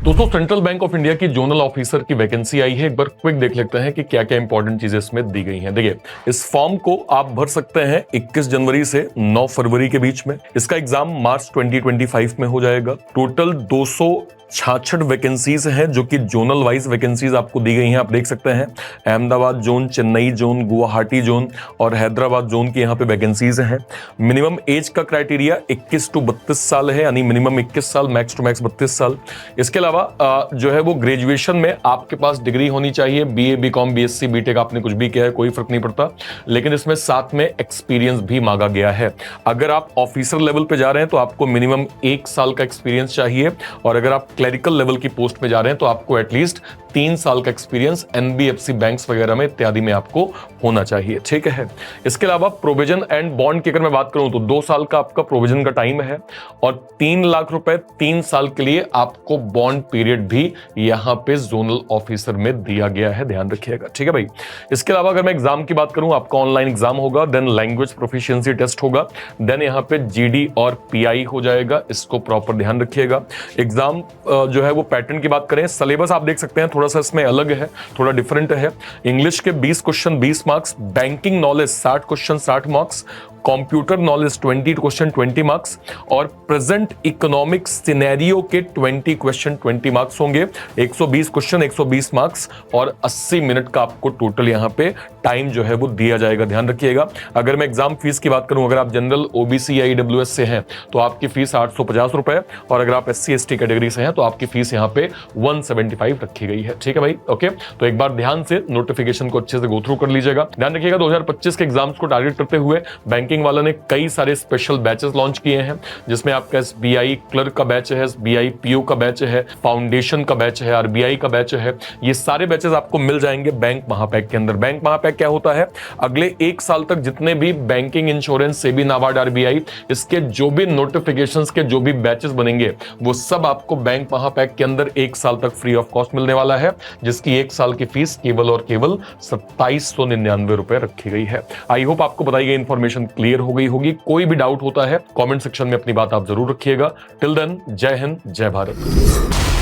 दोस्तों central bank of India की zonal officer की वैकेंसी आई है। एक बार क्विक देख लेते हैं कि क्या क्या इंपॉर्टेंट चीजें इसमें दी गई हैं। देखिए, इस फॉर्म को आप भर सकते हैं 21 जनवरी से 9 फरवरी के बीच में। इसका एग्जाम मार्च 2025 में हो जाएगा। टोटल 266 वैकेंसीज हैं जो कि जोनल वाइज वैकेंसीज आपको दी गई हैं। आप देख सकते हैं Ahmedabad zone, Chennai zone, Guwahati zone और हैदराबाद जोन की यहाँ पे वैकेंसीज हैं। मिनिमम एज का क्राइटेरिया 21 टू 32 साल है, यानी मिनिमम 21 साल, मैक्स टू मैक्स 32 साल। इसके अलावा जो है वो ग्रेजुएशन में आपके पास डिग्री होनी चाहिए, बीए, बीकॉम, बीएससी, बीटेक, आपने कुछ भी किया है कोई फर्क नहीं पड़ता, लेकिन इसमें साथ में एक्सपीरियंस भी मांगा गया है। अगर आप ऑफिसर लेवल पे जा रहे हैं तो आपको मिनिमम 1 साल का एक्सपीरियंस चाहिए, और अगर आप क्लरिकल लेवल की पोस्ट में जा रहे हैं तो आपको एटलीस्ट 3 साल का एक्सपीरियंस एनबीएफसी बैंक्स वगैरह में इत्यादि में आपको होना चाहिए। ठीक है। इसके अलावा प्रोविजन एंड बॉन्ड की अगर मैं बात करूं तो 2 साल का आपका प्रोविजन का टाइम है, और 3 लाख रुपए 3 साल के लिए आपको बॉन्ड पीरियड भी यहां पे जोनल ऑफिसर में दिया गया है, ध्यान रखिएगा। ठीक है भाई। इसके अलावा अगर मैं एग्जाम की बात करूं, आपका ऑनलाइन एग्जाम होगा, देन लैंग्वेज प्रोफिशिएंसी टेस्ट होगा, देन यहां पे जीडी और पीआई हो जाएगा। इसको प्रॉपर ध्यान रखिएगा। एग्जाम जो है वो पैटर्न की बात करें, सिलेबस आप देख सकते हैं थोड़ा सा इसमें अलग है, थोड़ा डिफरेंट है। इंग्लिश के 20 question 20 marks, banking knowledge 60 question 60 marks, computer knowledge 20 question 20 marks, और प्रेजेंट इकोनॉमिक सिनेरियो के 20 क्वेश्चन 20 मार्क्स होंगे। 120 क्वेश्चन 120 मार्क्स और 80 मिनट का आपको टोटल यहां पे टाइम जो है वो दिया जाएगा, ध्यान रखिएगा। अगर मैं एग्जाम फीस की बात करूं, अगर आप जनरल, ओबीसी या ईडब्ल्यूएस से हैं तो आपकी फीस 850 रुपए, और अगर आप एससी एसटी कैटेगरी से हैं तो आपकी फीस यहां पे 175 रखी गई है। ठीक है भाई, ओके। तो एक बार ध्यान से नोटिफिकेशन को अच्छे से गो थ्रू कर लीजिएगा। ध्यान रखिएगा 2025 के एग्जाम्स को टारगेट करते हुए बैंकिंग वाला ने कई सारे स्पेशल बैचेस लॉन्च किए हैं, जिसमें आपका एसबीआई क्लर्क का बैच है, एसबीआई पीओ का बैच है, फाउंडेशन का बैच है, आरबीआई का बैच है। ये सारे बैचेस आपको मिल जाएंगे बैंक महापैक के अंदर। बैंक महापैक क्या होता है? अगले 1 साल तक जितने भी banking, insurance, SEBI, NABARD, RBI, इसके जो भी नोटिफिकेशंस के जो भी बैचेस बनेंगे वो सब आपको बैंक महापैक के अंदर 1 साल तक फ्री ऑफ कॉस्ट मिलने वाला है, जिसकी 1 साल की फीस केवल और केवल 2799 रुपए रखी गई है। आई होप आपको बताई गई इंफॉर्मेशन क्लियर हो गई होगी। कोई भी डाउट होता है कमेंट सेक्शन में अपनी बात आप जरूर रखिएगा। टिल देन, जय हिंद, जय भारत।